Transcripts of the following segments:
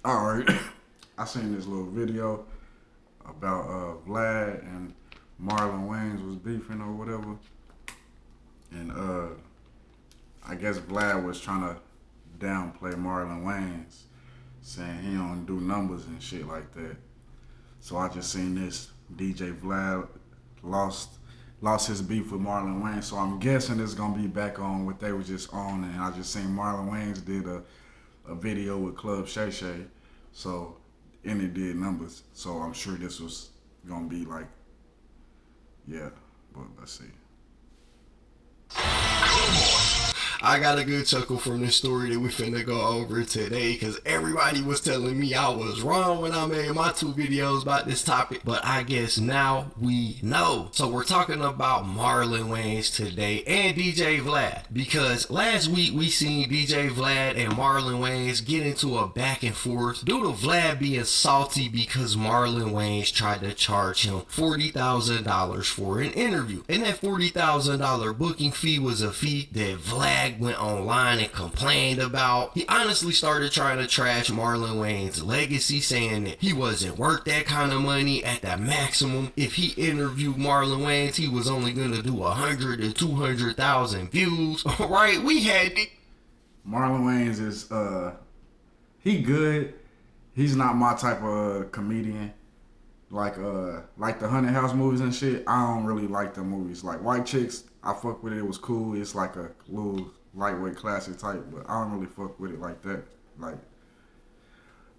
All right, I seen this little video about Vlad and Marlon Wayans was beefing or whatever, and I guess Vlad was trying to downplay Marlon Wayans, saying he don't do numbers and shit like that. So I just seen this DJ Vlad lost lost his beef with Marlon Wayans. So I'm guessing it's gonna be back on what they were just on. And I just seen Marlon Wayans did a video with Club Shay Shay, so and it did numbers. So I'm sure this was gonna be like, yeah. But let's see. I got a good chuckle from this story that we finna go over today because everybody was telling me I was wrong when I made my 2 videos about this topic, but I guess now we know. So we're talking about Marlon Wayans today and DJ Vlad, because last week we seen DJ Vlad and Marlon Wayans get into a back and forth due to Vlad being salty because Marlon Wayans tried to charge him $40,000 for an interview, and that $40,000 booking fee was a fee that Vlad went online and complained about. He honestly started trying to trash Marlon Wayans' legacy, saying that he wasn't worth that kind of money. At the maximum, if he interviewed Marlon Wayans, he was only gonna do 100 to 200,000 views. Right? We had it. Marlon Wayans is he good. He's not my type of comedian. Like the Haunted House movies and shit. I don't really like them movies. Like White Chicks, I fuck with it. It was cool. It's like a little lightweight classic type, but I don't really fuck with it like that. Like,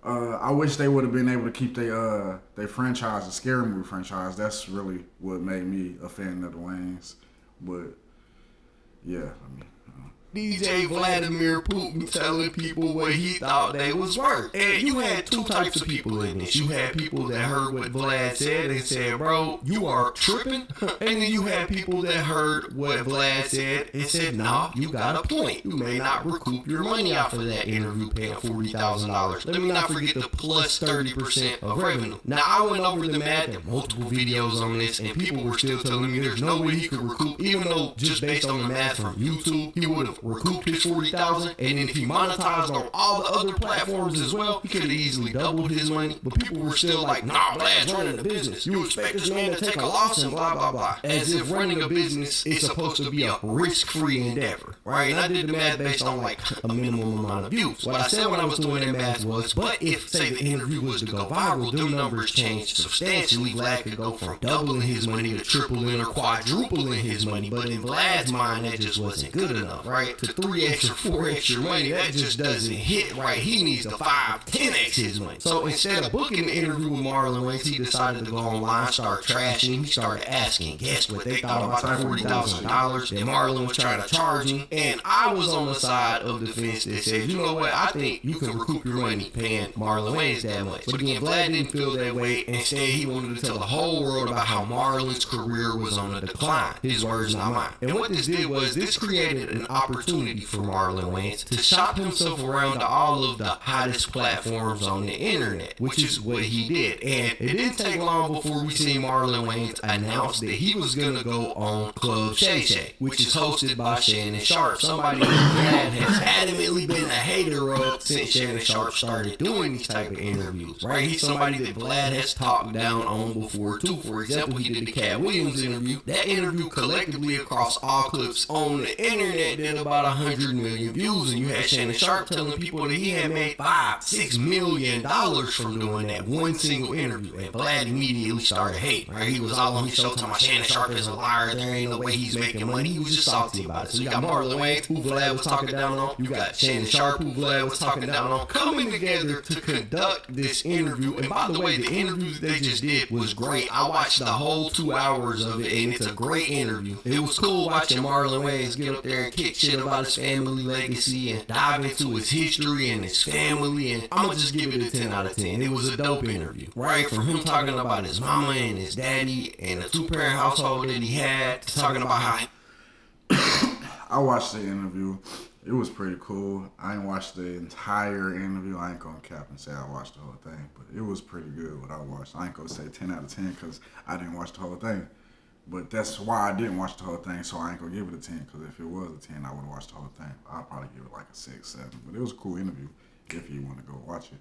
I wish they would have been able to keep their franchise, the scary movie franchise. That's really what made me a fan of the Wayans. But yeah, I mean. DJ Vladimir Putin telling people what he thought they was worth. And you had 2 types of people in this. You had people that heard what Vlad said and said, bro, you are tripping. And then you had people that heard what Vlad said and said, nah, you got a point. You may not recoup your money off of that interview paying $40,000. Let me not forget the plus 30% of revenue. Now, I went over the math and multiple videos on this, and people were still telling me there's no way he could recoup, even though just based on the math from YouTube, he would have recouped his $40,000, and then if he monetized on all the other platforms as well, he could have easily doubled his money. But people were still like, nah, Vlad's running a business. You expect this man to take a loss and blah, blah, blah. As if running a business is supposed to be a risk-free endeavor, right? And I did the math based on like a minimum amount of views. What I said when I was doing that math was, but if, say, the interview was to go viral, them numbers changed substantially. Vlad could go from doubling his money to tripling or quadrupling his money. But in Vlad's mind, that just wasn't good enough, right? To 3x or 4x your money, that just doesn't hit right. He needs to 5, 10x his money. So instead of booking an interview with Marlon Wayans, he decided to go online, start trashing him. He started asking guests what they thought about the $40,000 that Marlon was trying to charge him. And I was on the side of the fence that said, you know what, I think you can recoup your money paying Marlon Wayans that much. But again, Vlad didn't feel that way. Instead, he wanted to tell the whole world about how Marlon's career was on a decline. His words, not mine. And what this did was, this created an opportunity for Marlon Wayans to shop himself around to all of the hottest platforms on the internet, which is what he did. And it didn't take long before we seen Marlon Wayans announce that he was gonna go on Club Shay Shay, which is hosted by Shannon Sharpe, somebody that Vlad has adamantly been a hater of since Shannon Sharpe started doing these type of interviews, right? He's somebody that Vlad has talked down on before too. For example, he did the Cat Williams interview. That interview collectively across all clips on the internet did about 100 million views, and you had Shannon Sharpe telling people that he had made $5-6 million from doing that one single interview. And Vlad immediately started hating, right? He was all on his show talking about Shannon Sharpe is a liar, there ain't no way he's making money. He was just salty about it. So you got Marlon Wayans, who Vlad was talking down on. You got Shannon Sharpe, who Vlad was talking down on, coming together to conduct this interview. And by the way, the interview they just did was great. I watched the whole 2 hours of it, and it's a great interview. It was cool watching Marlon Wayans get up there and kick shit about his family legacy and dive into his history and his family, and I'm gonna just give it a 10 out of 10. It was a dope interview, right? From him talking about his mama and his daddy and the 2-parent household that he had, to talking about how I watched the interview. It was pretty cool. I ain't watched the entire interview. I ain't gonna cap and say I watched the whole thing, but it was pretty good what I watched. I ain't gonna say 10 out of 10 because I didn't watch the whole thing. But that's why I didn't watch the whole thing, so I ain't gonna give it a 10, because if it was a 10, I would have watched the whole thing. I'd probably give it like a 6, 7. But it was a cool interview if you want to go watch it.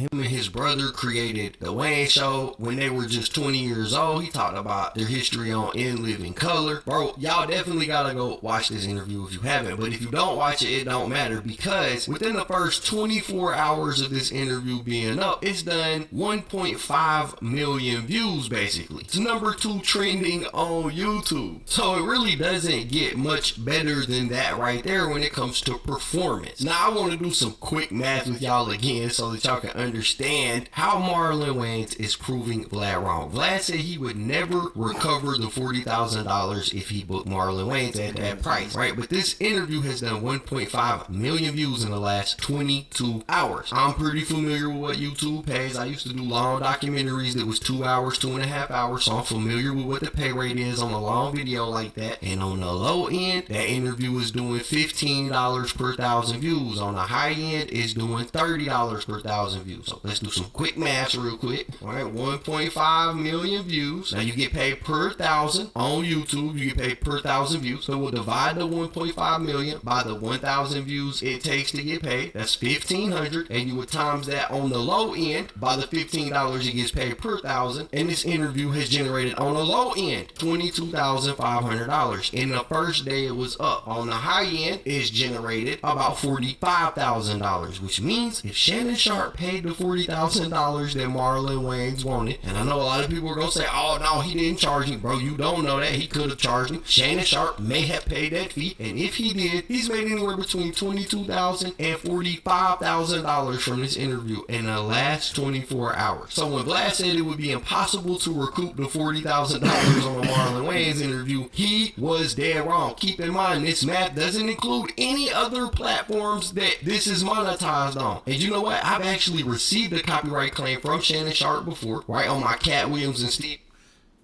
him and his brother created the Wayne Show when they were just 20 years old. He talked about their history on In Living Color. Bro, y'all definitely gotta go watch this interview if you haven't. But if you don't watch it, it don't matter, because within the first 24 hours of this interview being up, it's done 1.5 million views basically. It's number 2 trending on YouTube. So it really doesn't get much better than that right there when it comes to performance. Now I want to do some quick math with y'all again so that y'all can understand how Marlon Wayans is proving Vlad wrong. Vlad said he would never recover the $40,000 if he booked Marlon Wayans at that price, right? But this interview has done 1.5 million views in the last 22 hours. I'm pretty familiar with what YouTube pays. I used to do long documentaries that was 2 hours, 2.5 hours, so I'm familiar with what the pay rate is on a long video like that. And on the low end, that interview is doing $15 per 1,000 views. On the high end, it's doing $30 per 1,000 views. So let's do some quick math real quick. All right, 1.5 million views. Now you get paid per 1,000 on YouTube. You get paid per 1,000 views. So we'll divide the 1.5 million by the 1,000 views it takes to get paid. That's 1,500, and you would times that on the low end by the $15 it gets paid per 1,000. And this interview has generated on the low end $22,500. In the first day it was up. On the high end, it's generated about $45,000, which means if Shannon Sharp paid the $40,000 that Marlon Wayans wanted, and I know a lot of people are gonna say, oh no, he didn't charge me. Bro, you don't know that. He could have charged me. Shannon Sharp may have paid that fee, and if he did, he's made anywhere between $22,000 and $45,000 from this interview in the last 24 hours. So when Vlad said it would be impossible to recoup the $40,000 on a Marlon Wayans interview, he was dead wrong. Keep in mind, this math doesn't include any other platforms that this is monetized on. And you know what? I've actually received a copyright claim from Shannon Sharp before, right, on my Cat Williams and Steve.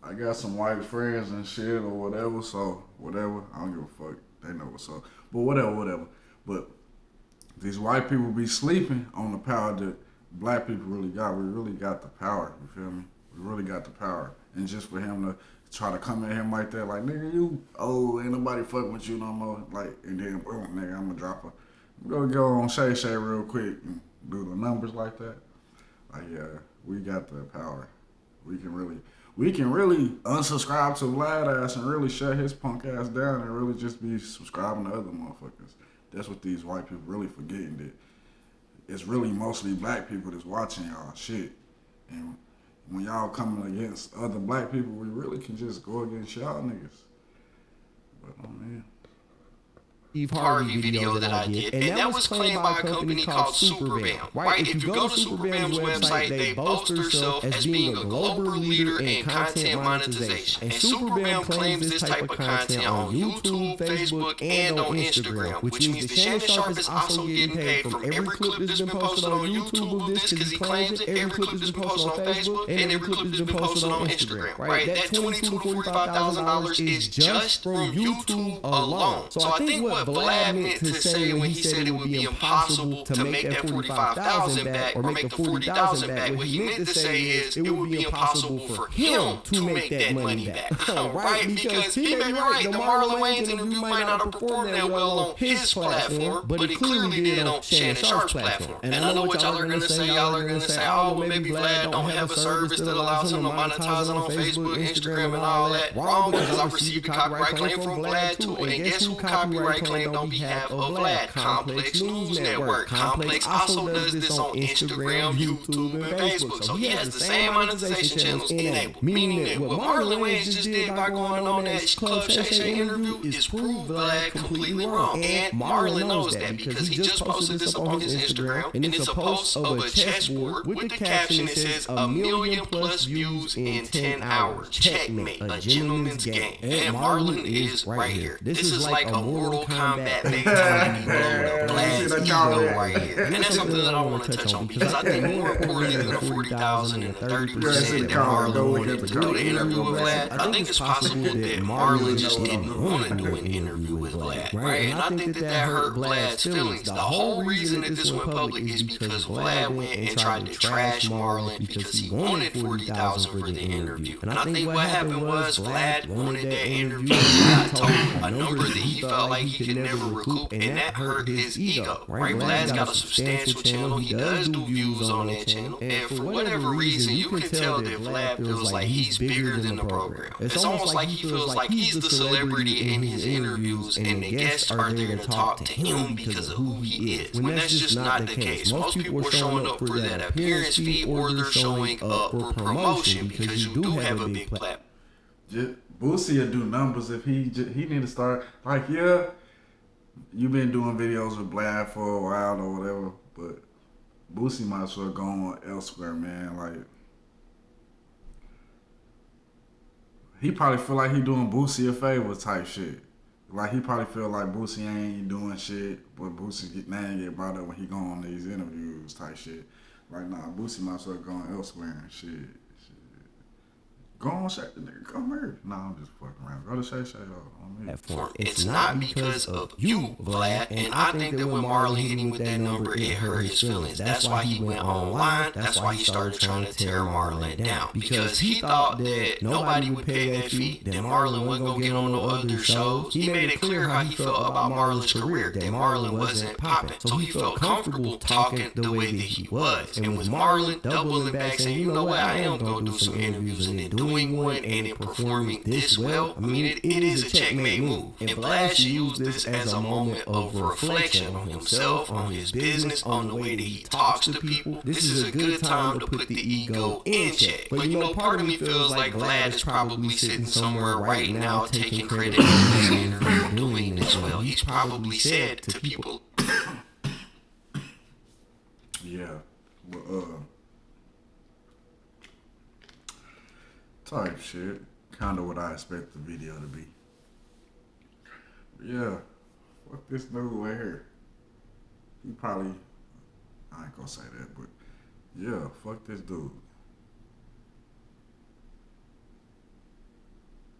I got some white friends and shit or whatever, so whatever. I don't give a fuck. They know what's up. But whatever. But these white people be sleeping on the power that black people really got. We really got the power, you feel me? We really got the power. And just for him to try to come at him like that, like, nigga, you ain't nobody fucking with you no more. Like, and then, boom, nigga, I'm gonna drop her. I'm gonna go on Shay real quick and do the numbers like that. Like, yeah, we got the power. We can really unsubscribe to Vlad ass and really shut his punk ass down and really just be subscribing to other motherfuckers. That's what these white people really forgetting, that it's really mostly black people that's watching y'all shit. And when y'all coming against other black people, we really can just go against y'all niggas. But, oh man. Steve Harvey video that I did, and that was claimed by a company called Superbam, right? If you go to Superbam's website, they boast themselves as being a global leader in content monetization. And Superbam claims this type of content on YouTube, Facebook, and on Instagram, which means that Shannon Sharp is also getting paid from every clip that's been posted on YouTube of this, because he claims it, every clip that's been posted on Facebook, and every clip that's been posted on Instagram, right? That $22,000 to $45,000 is just from YouTube alone. So I think what Vlad meant to say when he said it would be impossible to make that $45,000 back or make the $40,000 back, what he meant to say is it would be impossible for him to make that money back. Right? Because he may be right, the Marlon Wayans interview might not have performed that well on his platform, but it clearly did on Shannon Sharp's platform. And I know what y'all are going to say. Y'all are going to say, oh, well, maybe Vlad don't have a service that allows him to monetize it on Facebook, Instagram, and all that. Wrong, because I've received a copyright claim from Vlad too. And guess who copyright claimed on behalf of Vlad? Complex News Network. Complex also does this on Instagram, YouTube, and Facebook. So he has the same monetization channels enabled. Meaning that what Marlon Wayans just did by going on that Club Shay Shay interview is prove Vlad completely wrong. And Marlon knows that because he just posted this up on his Instagram. And it's a post of a chessboard with the caption that says 1 million plus views in 10 hours. Checkmate, a gentleman's game. And Marlon is right here. This is like a Mortal Kombat big time Vlad's ego right here. And that's something that I want to touch on, because I think more importantly than the 40,000 and the 30% that Marlon wanted to do the interview with Vlad, I think it's possible that Marlon just didn't want to do an interview with Vlad, right? And I think that hurt Vlad's feelings. The whole reason that this went public is because Vlad went and tried to trash Marlon because he wanted 40,000 for the interview. And I think what happened was Vlad wanted that interview and got told a number that he felt like he could never recoup, and that hurt his ego. right? Vlad's got a substantial channel. He does do views on that channel. And for whatever reason, you can tell that Vlad feels like he's bigger than the program. It's almost like he feels like he's the celebrity in his interviews, and the guests are there to talk to him because of who he is. When that's just not the case. Most people are showing up for that appearance fee, or they're showing up for promotion because you do have a big platform. Boosie will do numbers if he need to start. Like, yeah, you been doing videos with Vlad for a while or whatever, but Boosie might as well go on elsewhere, man. Like, he probably feel like he doing Boosie a favor type shit. Like, he probably feel like Boosie ain't doing shit, but Boosie name get brought up when he go on these interviews type shit. Like, nah, Boosie might as well go on elsewhere and shit. Go on, Shay, nigga, come here. Nah, I'm just fucking around. Go to Shay on me. It's not because of you, Vlad, and I think that when Marlon hit him with that number, it hurt his feelings. That's why he went online. That's why he started trying to tear Marlon down. Because he thought that nobody would pay that fee, that Marlon wasn't going to get on no other shows. He made it clear how he felt about Marlon's career, that Marlon wasn't popping. So he felt comfortable talking the way that he was. And with Marlon doubling back, saying, you know what, I am going to do some interviews, and then doing one and then performing this well, I mean, it is a checkmate move. And Vlad should use this as a moment of reflection on himself, on his business, on the way that he talks to people. This is a good time to put the ego in check. But you know, part of me feels like Vlad is probably sitting somewhere right now taking credit for this interview doing this well. He's probably said to people, yeah, well, type shit. Kind of what I expect the video to be. But yeah, fuck this dude right here. He probably, I ain't gonna say that, but yeah, fuck this dude.